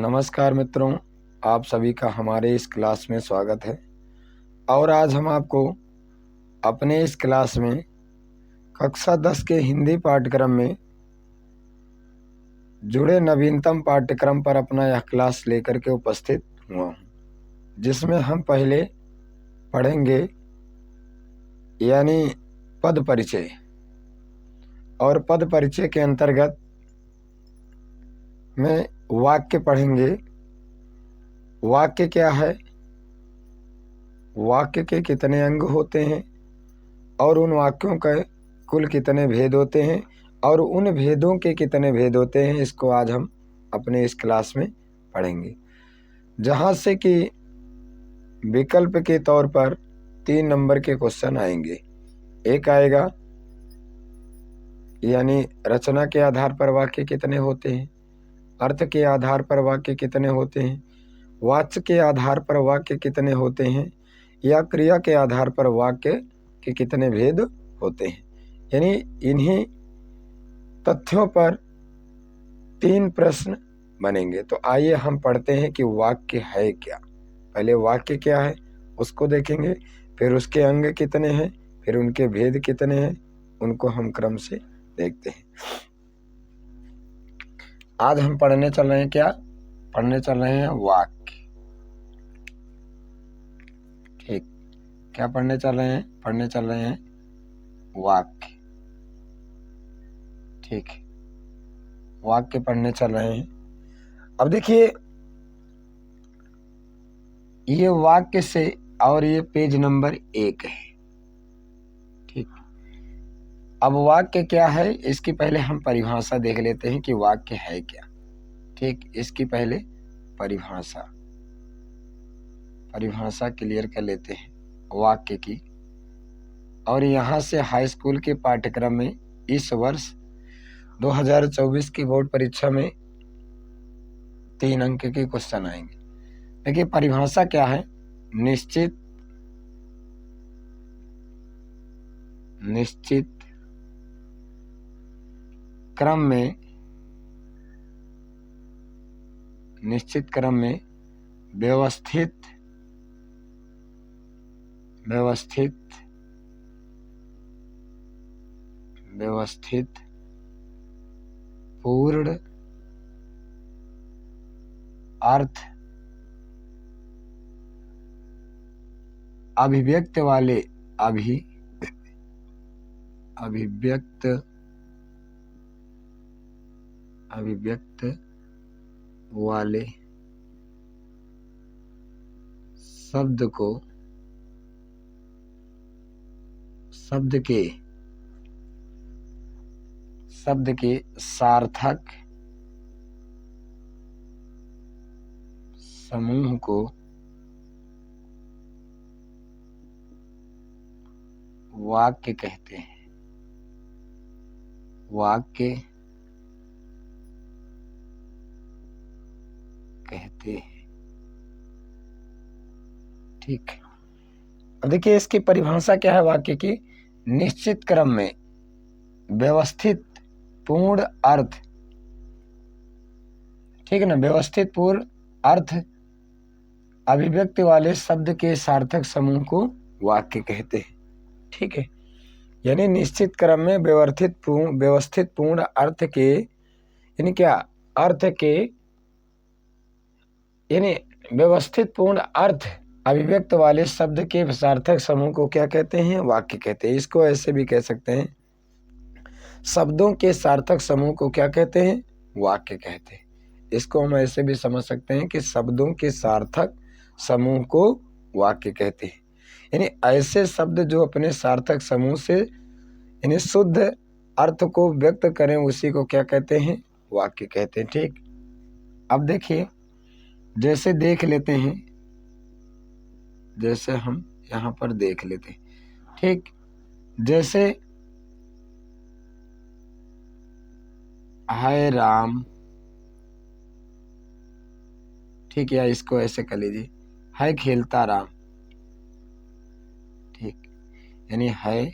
नमस्कार मित्रों, आप सभी का हमारे इस क्लास में स्वागत है। और आज हम आपको अपने इस क्लास में कक्षा 10 के हिंदी पाठ्यक्रम में जुड़े नवीनतम पाठ्यक्रम पर अपना यह क्लास लेकर के उपस्थित हुआ हूँ, जिसमें हम पहले पढ़ेंगे यानी पद परिचय। और पद परिचय के अंतर्गत में वाक्य पढ़ेंगे। वाक्य क्या है, वाक्य के कितने अंग होते हैं और उन वाक्यों के कुल कितने भेद होते हैं और उन भेदों के कितने भेद होते हैं, इसको आज हम अपने इस क्लास में पढ़ेंगे। जहाँ से कि विकल्प के तौर पर 3 नंबर के क्वेश्चन आएंगे। एक आएगा यानी रचना के आधार पर वाक्य कितने होते हैं, अर्थ के आधार पर वाक्य कितने होते हैं, वाच्य के आधार पर वाक्य कितने होते हैं, या क्रिया के आधार पर वाक्य के कितने भेद होते हैं। यानी इन्हीं तथ्यों पर 3 प्रश्न बनेंगे। तो आइए हम पढ़ते हैं कि वाक्य है क्या। पहले वाक्य क्या है उसको देखेंगे, फिर उसके अंग कितने हैं, फिर उनके भेद कितने हैं, उनको हम क्रम से देखते हैं। आज हम पढ़ने चल रहे हैं क्या, पढ़ने चल रहे हैं वाक्य। ठीक, क्या पढ़ने चल रहे हैं, पढ़ने चल रहे हैं वाक्य। ठीक है, वाक्य पढ़ने चल रहे हैं। अब देखिए, ये वाक्य से और ये पेज नंबर 1 है। ठीक, अब वाक्य क्या है इसकी पहले हम परिभाषा देख लेते हैं कि वाक्य है क्या। ठीक, इसकी पहले परिभाषा क्लियर कर लेते हैं वाक्य की। और यहाँ से हाई स्कूल के पाठ्यक्रम में इस वर्ष 2024 की बोर्ड परीक्षा में 3 अंक के क्वेश्चन आएंगे। देखिए परिभाषा क्या है, निश्चित क्रम में व्यवस्थित पूर्ण अर्थ अभिव्यक्त वाले शब्द के सार्थक समूह को वाक्य कहते हैं। ठीक, अब देखिए इसकी परिभाषा क्या है वाक्य की, निश्चित क्रम में व्यवस्थित पूर्ण अर्थ। ठीक है ना, व्यवस्थित पूर्ण अर्थ अभिव्यक्ति वाले शब्द के सार्थक समूह को वाक्य कहते हैं। ठीक है, यानी निश्चित क्रम में व्यवस्थित पूर्ण अर्थ के, यानी क्या, अर्थ के यानी व्यवस्थित पूर्ण अर्थ अभिव्यक्त वाले शब्द के सार्थक समूह को क्या कहते हैं, वाक्य कहते हैं। इसको ऐसे भी कह सकते हैं, शब्दों के सार्थक समूह को क्या कहते हैं, वाक्य कहते हैं। इसको हम ऐसे भी समझ सकते हैं कि शब्दों के सार्थक समूह को वाक्य कहते हैं। यानी ऐसे शब्द जो अपने सार्थक समूह से यानी शुद्ध अर्थ को व्यक्त करें, उसी को क्या कहते हैं, वाक्य कहते हैं। ठीक, अब देखिए जैसे देख लेते हैं, जैसे हम यहाँ पर देख लेते हैं। ठीक, जैसे हाय राम। ठीक, या इसको ऐसे कर लीजिए, है खेलता राम। ठीक, यानी है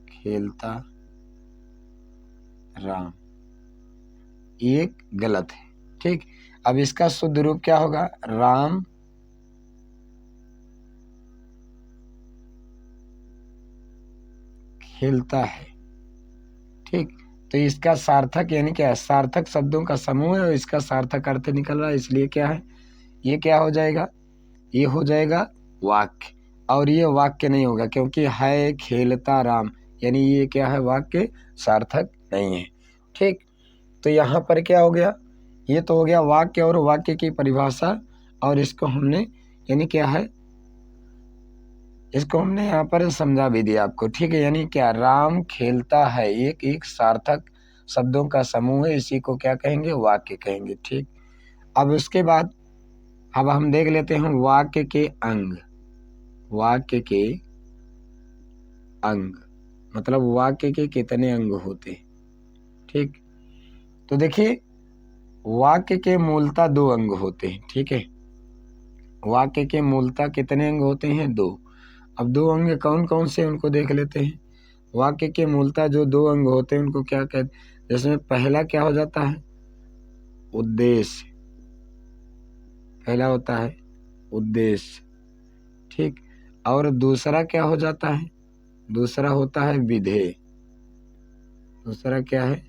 खेलता राम। ये गलत है। ठीक, अब इसका शुद्ध रूप क्या होगा? राम खेलता है। ठीक, तो इसका सार्थक यानी क्या है? सार्थक शब्दों का समूह है और इसका सार्थक अर्थ निकल रहा है, इसलिए क्या है? ये क्या हो जाएगा? ये हो जाएगा वाक्य। और ये वाक्य नहीं होगा क्योंकि है खेलता राम, यानी ये क्या है? वाक्य सार्थक नहीं है। ठीक, तो यहाँ पर क्या हो गया? ये तो हो गया वाक्य और वाक्य की परिभाषा, और इसको हमने यानी क्या है? इसको हमने यहाँ पर समझा भी दिया आपको। ठीक है, यानी क्या? राम खेलता है एक सार्थक शब्दों का समूह है, इसी को क्या कहेंगे? वाक्य कहेंगे। ठीक, अब उसके बाद अब हम देख लेते हैं वाक्य के अंग। वाक्य के अंग मतलब वाक्य के कितने अंग होते हैं? ठीक, तो देखिए वाक्य के मूलतः 2 अंग होते हैं। ठीक है, वाक्य के मूलतः कितने अंग होते हैं? 2। अब 2 अंग कौन कौन से उनको देख लेते हैं। वाक्य के मूलतः जो 2 अंग होते हैं उनको क्या कहते हैं? जिसमें पहला क्या हो जाता है? उद्देश्य। पहला होता है उद्देश्य। ठीक, और दूसरा क्या हो जाता है? दूसरा होता है विधेय। दूसरा क्या है?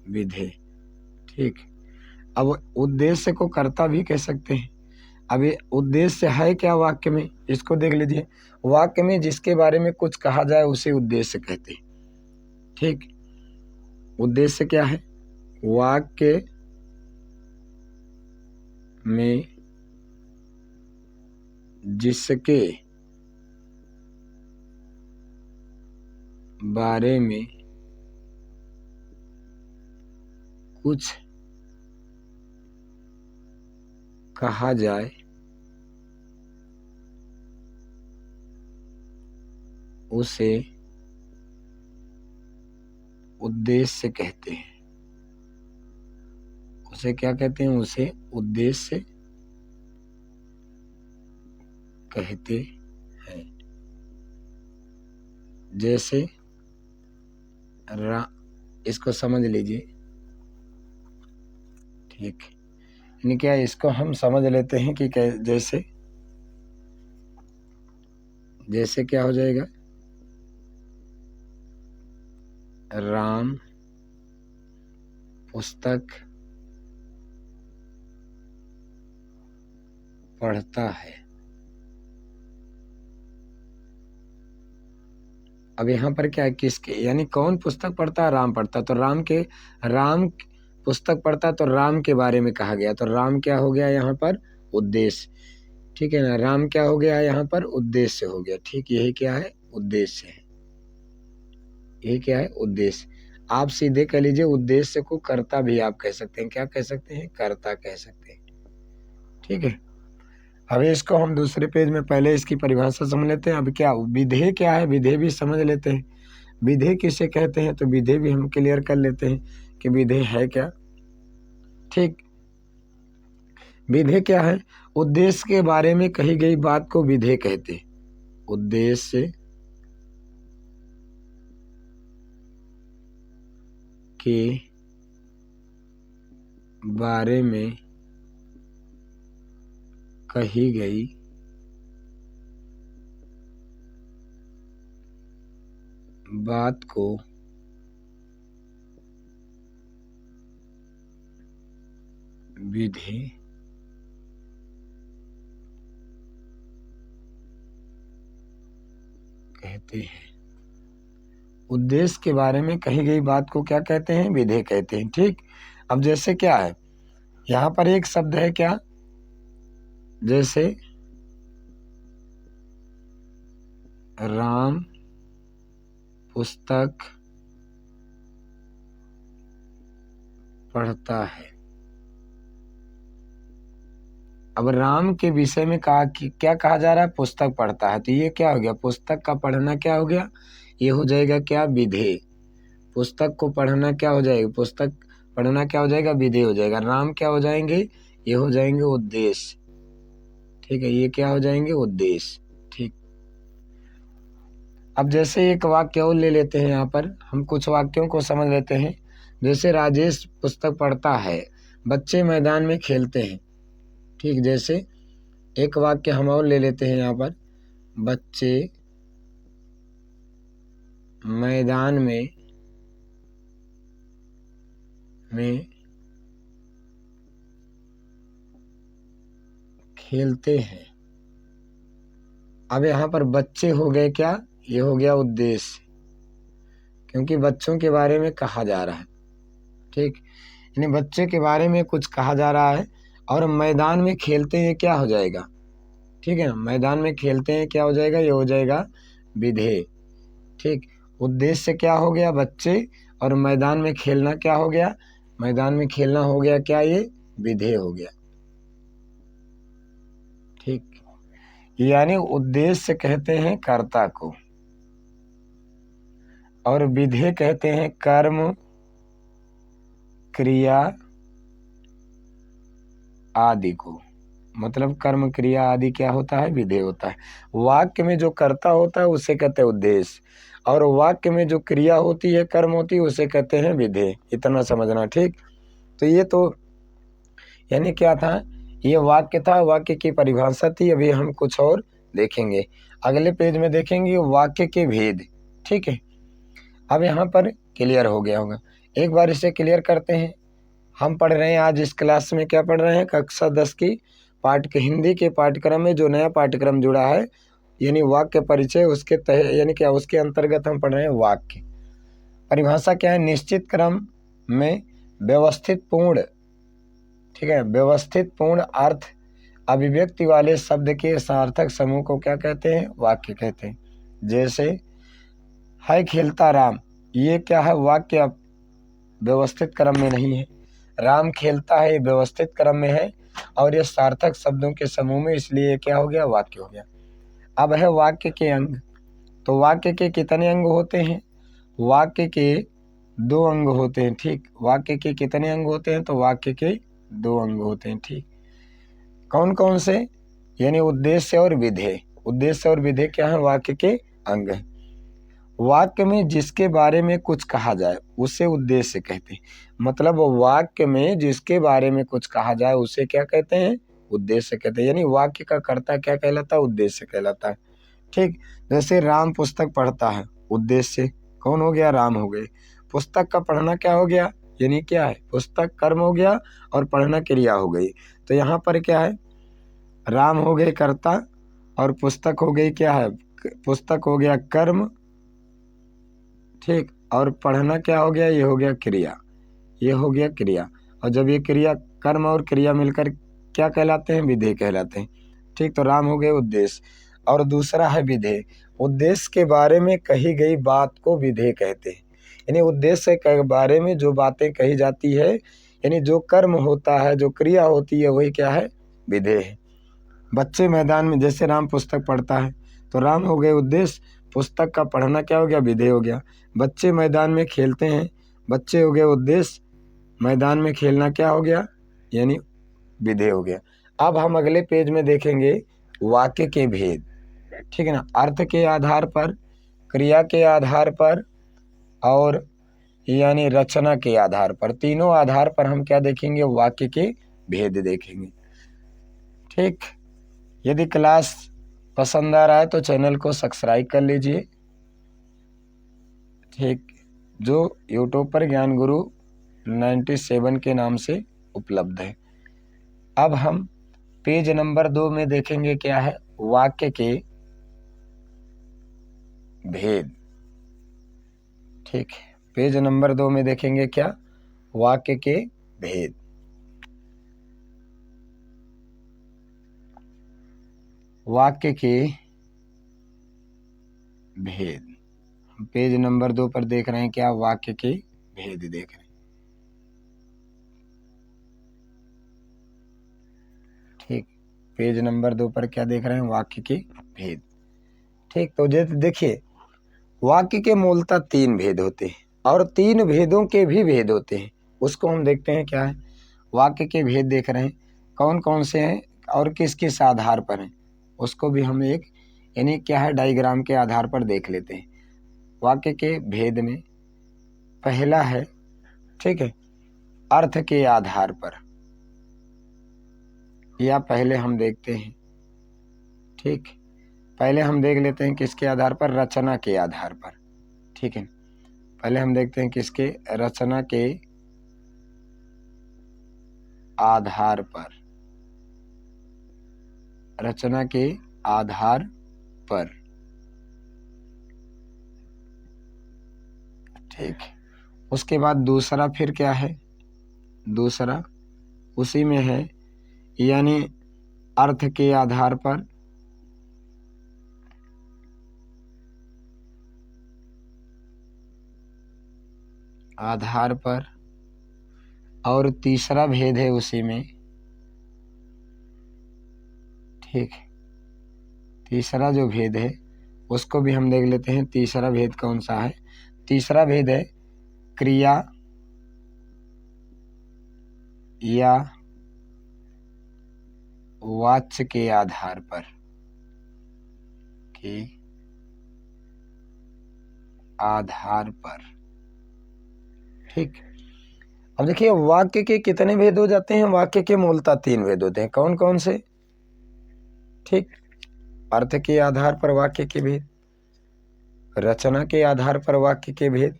विधेय। ठीक, अब उद्देश्य को कर्ता भी कह सकते हैं। अब ये उद्देश्य है क्या वाक्य में? इसको देख लीजिए। वाक्य में जिसके बारे में कुछ कहा जाए उसे उद्देश्य कहते हैं। ठीक, उद्देश्य क्या है? वाक्य में जिसके बारे में कुछ कहा जाए उसे उद्देश्य कहते हैं। उसे क्या कहते हैं? उसे उद्देश्य कहते हैं। जैसे इसको समझ लीजिए। ठीक, यानी क्या? इसको हम समझ लेते हैं कि जैसे जैसे क्या हो जाएगा? राम पुस्तक पढ़ता है। अब यहाँ पर क्या है? किसके यानी कौन पुस्तक पढ़ता है? राम पढ़ता। तो राम पुस्तक पढ़ता तो राम के बारे में कहा गया, तो राम क्या हो गया यहाँ पर? उद्देश्य। ठीक है ना, राम क्या हो गया यहाँ पर? उद्देश्य हो गया। ठीक, यही क्या है? उद्देश्य है। यही क्या है? उद्देश्य। आप सीधे कह लीजिए उद्देश्य को कर्ता भी आप कह सकते हैं। क्या कह सकते हैं? कर्ता कह सकते हैं। ठीक है, अब इसको हम दूसरे पेज में पहले इसकी परिभाषा समझ लेते हैं। अब क्या विधेय क्या है? विधेय भी समझ लेते हैं। विधेय किसे कहते हैं? तो विधेय भी हम क्लियर कर लेते हैं कि विधेय है क्या। ठीक, विधेय क्या है? उद्देश्य के बारे में कही गई बात को विधेय कहते हैं। उद्देश्य के बारे में कही गई बात को विधेय कहते हैं। उद्देश्य के बारे में कही गई बात को क्या कहते हैं? विधेय कहते हैं। ठीक, अब जैसे क्या है? यहाँ पर एक शब्द है क्या? जैसे राम पुस्तक पढ़ता है। अब राम के विषय में कहा कि क्या कहा जा रहा है? पुस्तक पढ़ता है। तो ये क्या हो गया? पुस्तक का पढ़ना क्या हो गया? ये हो जाएगा क्या? विधेय। पुस्तक को पढ़ना क्या हो जाएगा? पुस्तक पढ़ना क्या हो जाएगा? विधेय हो जाएगा। राम क्या हो जाएंगे? ये हो जाएंगे उद्देश्य। ठीक है, ये क्या हो जाएंगे? उद्देश्य। ठीक, अब जैसे एक वाक्य और ले लेते हैं। यहाँ पर हम कुछ वाक्यों को समझ लेते हैं। जैसे राजेश पुस्तक पढ़ता है, बच्चे मैदान में खेलते हैं। ठीक, जैसे एक वाक्य हम और ले लेते हैं यहाँ पर, बच्चे मैदान में खेलते हैं। अब यहाँ पर बच्चे हो गए क्या, ये हो गया उद्देश्य, क्योंकि बच्चों के बारे में कहा जा रहा है। ठीक, यानी बच्चे के बारे में कुछ कहा जा रहा है, और मैदान में खेलते हैं क्या हो जाएगा, ठीक है ना, मैदान में खेलते हैं क्या हो जाएगा, ये हो जाएगा विधेय। ठीक, उद्देश्य क्या हो गया, बच्चे, और मैदान में खेलना क्या हो गया, मैदान में खेलना हो गया क्या, ये विधेय हो गया। ठीक, यानी उद्देश्य कहते हैं कर्ता को, और विधेय कहते हैं कर्म क्रिया आदि को। मतलब कर्म क्रिया आदि क्या होता है, विधेय होता है। वाक्य में जो कर्ता होता है उसे कहते हैं उद्देश्य, और वाक्य में जो क्रिया होती है, कर्म होती है, उसे कहते हैं विधेय। इतना समझना। ठीक, तो ये तो यानी क्या था, ये वाक्य था, वाक्य की परिभाषा थी। अभी हम कुछ और देखेंगे, अगले पेज में देखेंगे वाक्य के भेद। ठीक है, अब यहाँ पर क्लियर हो गया होगा, एक बार इसे क्लियर करते हैं। हम पढ़ रहे हैं आज इस क्लास में, क्या पढ़ रहे हैं, कक्षा 10 की हिंदी के पाठ्यक्रम में जो नया पाठ्यक्रम जुड़ा है, यानी वाक्य परिचय, उसके यानी क्या, उसके अंतर्गत हम पढ़ रहे हैं वाक्य। परिभाषा क्या है, निश्चित क्रम में व्यवस्थित पूर्ण, ठीक है, व्यवस्थित पूर्ण अर्थ अभिव्यक्ति वाले शब्द के सार्थक समूह को क्या कहते हैं, वाक्य कहते हैं। जैसे है खेलता राम, ये क्या है, वाक्य व्यवस्थित क्रम में नहीं है। राम खेलता है, व्यवस्थित क्रम में है, और ये सार्थक शब्दों के समूह में, इसलिए क्या हो गया, वाक्य हो गया। अब है वाक्य के अंग। तो वाक्य के कितने अंग होते हैं, वाक्य के 2 अंग होते हैं। ठीक, वाक्य के कितने अंग होते हैं, तो वाक्य के 2 अंग होते हैं। ठीक, कौन कौन से, यानी उद्देश्य और विधेय। उद्देश्य और विधेय क्या है, वाक्य के अंग हैं। वाक्य में जिसके बारे में कुछ कहा जाए उसे उद्देश्य कहते हैं। मतलब वाक्य में जिसके बारे में कुछ कहा जाए उसे क्या कहते हैं, उद्देश्य कहते हैं। यानी वाक्य का कर्ता क्या कहलाता है, उद्देश्य कहलाता है। ठीक, जैसे राम पुस्तक पढ़ता है, उद्देश्य कौन हो गया, राम हो गए। पुस्तक का पढ़ना क्या हो गया, यानी क्या है, पुस्तक कर्म हो गया, और पढ़ना क्रिया हो गई। तो यहाँ पर क्या है, राम हो गए कर्ता, और पुस्तक हो गई क्या है, पुस्तक हो गया कर्म। ठीक, और पढ़ना क्या हो गया, ये हो गया क्रिया, ये हो गया क्रिया। और जब ये क्रिया, कर्म और क्रिया मिलकर क्या कहलाते हैं, विधेय कहलाते हैं। ठीक, तो राम हो गए उद्देश्य, और दूसरा है विधेय। उद्देश्य के बारे में कही गई बात को विधेय कहते हैं। यानी उद्देश्य के बारे में जो बातें कही जाती है, यानी जो कर्म होता है, जो क्रिया होती है, वही क्या है, विधेय है। बच्चे मैदान में, जैसे राम पुस्तक पढ़ता है, तो राम हो गए उद्देश्य, पुस्तक का पढ़ना क्या हो गया, विधेय हो गया। बच्चे मैदान में खेलते हैं, बच्चे हो गए उद्देश्य, मैदान में खेलना क्या हो गया, यानी विधेय हो गया। अब हम अगले पेज में देखेंगे वाक्य के भेद। ठीक है ना, अर्थ के आधार पर, क्रिया के आधार पर, और यानी रचना के आधार पर, तीनों आधार पर हम क्या देखेंगे, वाक्य के भेद देखेंगे। ठीक, यदि क्लास पसंद आ रहा है तो चैनल को सब्सक्राइब कर लीजिए। ठीक, जो यूट्यूब पर ज्ञान गुरु 97 के नाम से उपलब्ध है। अब हम पेज नंबर 2 में देखेंगे क्या है, वाक्य के भेद। ठीक, पेज नंबर 2 में देखेंगे क्या, वाक्य के भेद। वाक्य के भेद, पेज नंबर 2 पर देख रहे हैं क्या, वाक्य के भेद देख रहे हैं। ठीक, पेज नंबर 2 पर क्या देख रहे हैं, वाक्य के भेद। ठीक, तो देखिए, वाक्य के मूलतः 3 भेद होते हैं, और 3 भेदों के भी भेद होते हैं। उसको हम देखते हैं क्या है, वाक्य के भेद देख रहे हैं, कौन कौन से हैं और किस किस आधार पर हैं, उसको भी हम एक, यानी क्या है, डायग्राम के आधार पर देख लेते हैं। वाक्य के भेद में पहला है ठीक है, अर्थ के आधार पर, या पहले हम देखते हैं, ठीक, पहले हम देख लेते हैं किसके आधार पर, रचना के आधार पर, ठीक है। पहले हम देखते हैं किसके, रचना के आधार पर, रचना के आधार पर, ठीक। उसके बाद दूसरा फिर क्या है, दूसरा उसी में है, यानी अर्थ के आधार पर, आधार पर, और तीसरा भेद है उसी में, ठीक। तीसरा जो भेद है उसको भी हम देख लेते हैं। तीसरा भेद कौन सा है, तीसरा भेद है क्रिया या वाच्य के आधार पर, के आधार पर, ठीक। अब देखिए वाक्य के कितने भेद हो जाते हैं, वाक्य के मूलतः 3 भेद होते हैं। कौन कौन से, ठीक, अर्थ के आधार पर वाक्य के भेद, रचना के आधार पर वाक्य के भेद,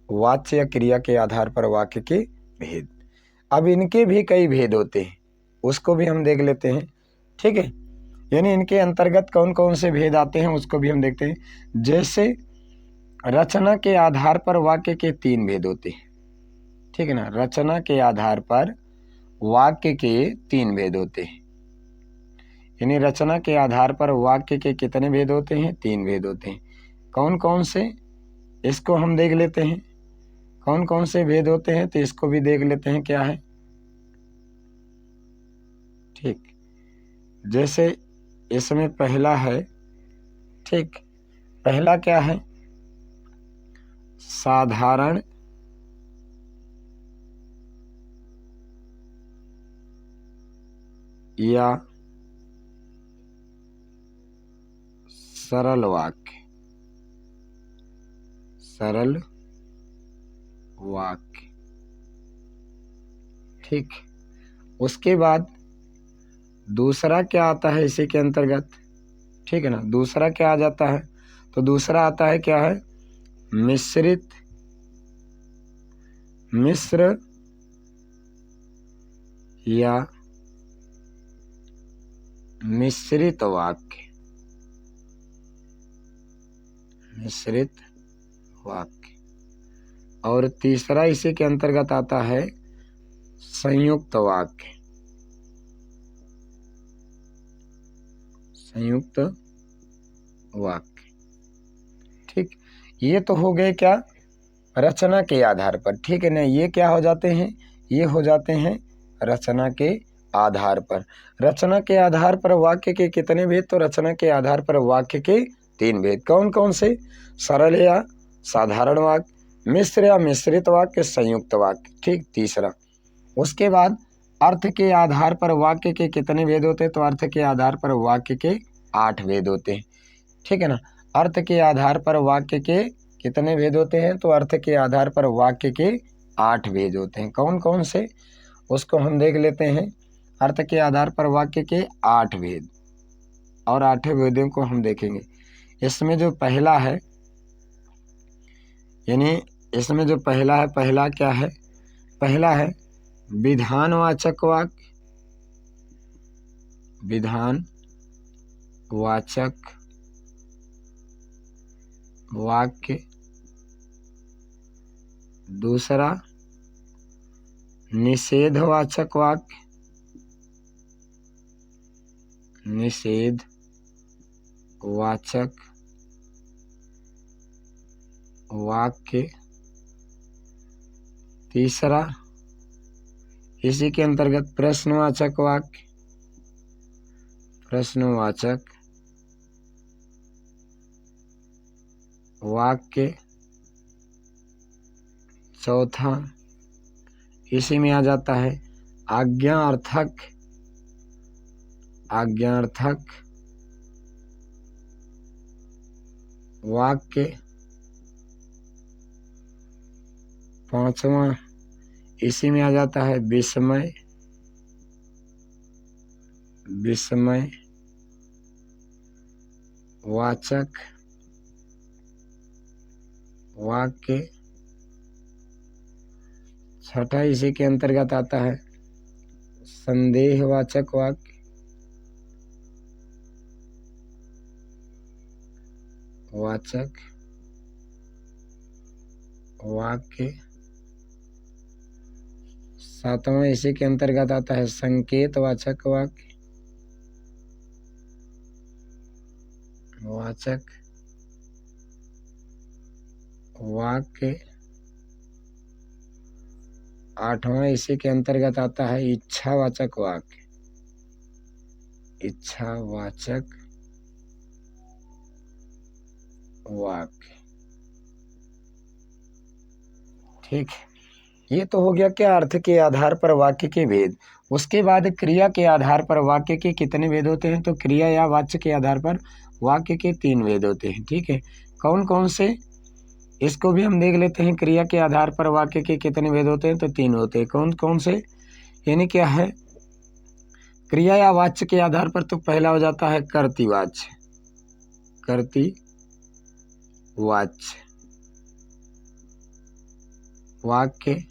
वाच्य या क्रिया के आधार पर वाक्य के भेद। अब इनके भी कई भेद होते हैं, उसको भी हम देख लेते हैं, ठीक है। यानी इनके अंतर्गत कौन कौन से भेद आते हैं उसको भी हम देखते हैं। जैसे रचना के आधार पर वाक्य के 3 भेद होते हैं, ठीक है ना, रचना के आधार पर वाक्य के 3 भेद होते हैं। यानी रचना के आधार पर वाक्य के कितने भेद होते हैं, 3 भेद होते हैं। कौन कौन से, इसको हम देख लेते हैं, कौन कौन से भेद होते हैं, तो इसको भी देख लेते हैं क्या है, ठीक। जैसे इसमें पहला है, ठीक, पहला क्या है, साधारण या सरल वाक्य, सरल वाक्य, ठीक। उसके बाद दूसरा क्या आता है इसी के अंतर्गत, ठीक है ना, दूसरा क्या आ जाता है, तो दूसरा आता है क्या है, मिश्रित, मिश्र या मिश्रित वाक्य, मिश्रित वाक्य। और तीसरा इसी के अंतर्गत आता है संयुक्त वाक्य, संयुक्त वाक्य, ठीक। ये तो हो गए क्या, रचना के आधार पर, ठीक है ना। ये क्या हो जाते हैं, ये हो जाते हैं रचना के आधार पर। रचना के आधार पर वाक्य के कितने भेद, तो रचना के आधार पर वाक्य के 3 भेद। कौन कौन से, सरल या साधारण वाक्य, मिश्र या मिश्रित वाक्य, संयुक्त वाक्य, ठीक। तीसरा, उसके बाद अर्थ के आधार पर वाक्य के कितने भेद होते हैं, तो अर्थ के आधार पर वाक्य के 8 भेद होते हैं, ठीक है ना। अर्थ के आधार पर वाक्य के कितने भेद होते हैं, तो अर्थ के आधार पर वाक्य के 8 भेद होते हैं। कौन कौन से, उसको हम देख लेते हैं। अर्थ के आधार पर वाक्य के 8 भेद, और 8 भेदों को हम देखेंगे। इसमें जो पहला है, यानी इसमें जो पहला है, पहला क्या है, पहला है विधानवाचक वाक्य, विधानवाचक वाक्य। दूसरा निषेधवाचक वाक्य, निषेधवाचक वाक्य। तीसरा इसी के अंतर्गत प्रश्नवाचक वाक्य, प्रश्नवाचक वाक्य। चौथा इसी में आ जाता है आज्ञार्थक, आज्ञार्थक वाक्य। 5वां इसी में आ जाता है विस्मय, विस्मय वाचक वाक्य। 6ठा इसी के अंतर्गत आता है संदेहवाचक वाक्य, वाचक वाक्य। 7वां इसी के अंतर्गत आता है संकेतवाचक वाक्य, वाचक वाक्य। 8वां इसी के अंतर्गत आता है इच्छावाचक वाक्य, इच्छावाचक वाक्य। ठीक, ये तो हो गया क्या, अर्थ के आधार पर वाक्य के भेद। उसके बाद क्रिया के आधार पर वाक्य के कितने भेद होते हैं, तो क्रिया या वाच्य के आधार पर वाक्य के 3 भेद होते हैं। ठीक है, कौन कौन से, इसको भी हम देख लेते हैं। क्रिया के आधार पर वाक्य के कितने भेद होते हैं, तो 3 होते हैं। कौन कौन से, यानी क्या है, क्रिया या वाच्य के आधार पर तो पहला हो जाता है कर्तृवाच्य, कर्तृवाच्य वाक्य।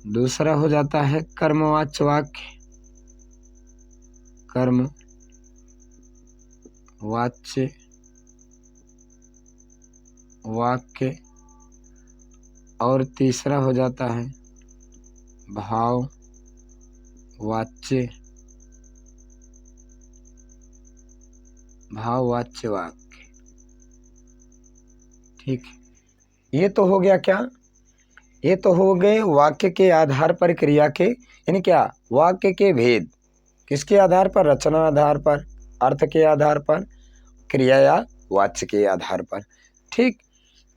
दूसरा हो जाता है कर्मवाच्य वाक्य, कर्मवाच्य वाक्य। और तीसरा हो जाता है भाववाच्य वाक्य। ठीक, ये तो हो गया क्या, ये तो हो गए वाक्य के आधार पर क्रिया के, यानी क्या, वाक्य के भेद। किसके आधार पर, रचना आधार पर, अर्थ के आधार पर, क्रिया या वाच्य के आधार पर। ठीक,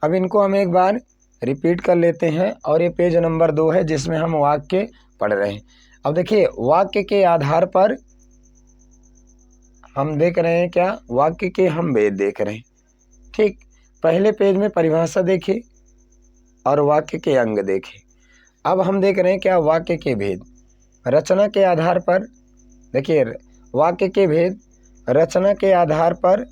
अब इनको हम एक बार रिपीट कर लेते हैं। और ये पेज नंबर 2 है जिसमें हम वाक्य पढ़ रहे हैं। अब देखिए, वाक्य के आधार पर हम देख रहे हैं क्या, वाक्य के हम भेद देख रहे हैं। ठीक, पहले पेज में परिभाषा देखिए और वाक्य के अंग देखें। अब हम देख रहे हैं क्या, वाक्य के भेद। रचना के आधार पर देखिए, वाक्य के भेद रचना के आधार पर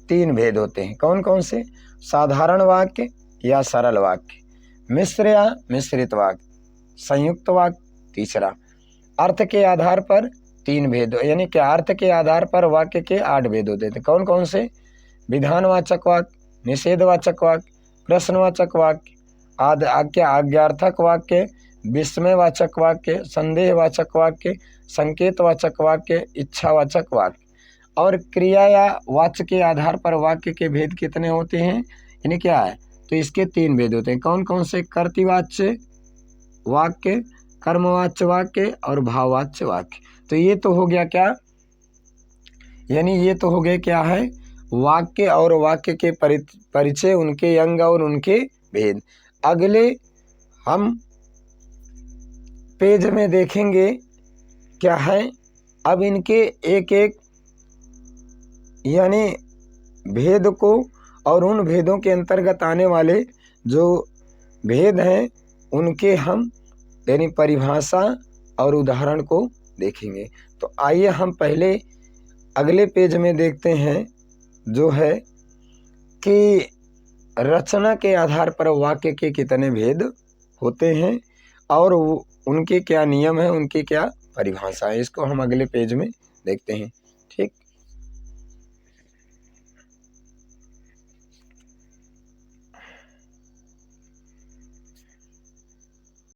3 भेद होते हैं। कौन कौन से, साधारण वाक्य या सरल वाक्य, मिश्र या मिश्रित वाक्य, संयुक्त वाक्य। तीसरा, अर्थ के आधार पर 3 भेद, यानी कि अर्थ के आधार पर वाक्य के 8 भेद होते थे। कौन कौन से, विधानवाचक वाक्य, निषेधवाचक वाक्य, प्रश्नवाचक वाक्य, आज्ञार्थक वाक्य, विस्मयवाचक वाक्य, संदेहवाचक वाक्य, संकेतवाचक वाक्य, इच्छावाचक वाक्य। और क्रिया या वाच्य के आधार पर वाक्य के भेद कितने होते हैं, यानी क्या है, तो इसके 3 भेद होते हैं। कौन कौन से, कर्तृवाच्य वाक्य, कर्मवाच्य वाक्य और भाववाच्य वाक्य। तो ये तो हो गया क्या, यानी ये तो हो गए क्या है, वाक्य और वाक्य के परिचय, उनके अंग और उनके भेद। अगले हम पेज में देखेंगे क्या है, अब इनके एक एक यानी भेद को और उन भेदों के अंतर्गत आने वाले जो भेद हैं उनके हम यानी परिभाषा और उदाहरण को देखेंगे। तो आइए हम पहले अगले पेज में देखते हैं, जो है कि रचना के आधार पर वाक्य के कितने भेद होते हैं और उनके क्या नियम हैं, उनकी क्या परिभाषा है। इसको हम अगले पेज में देखते हैं। ठीक।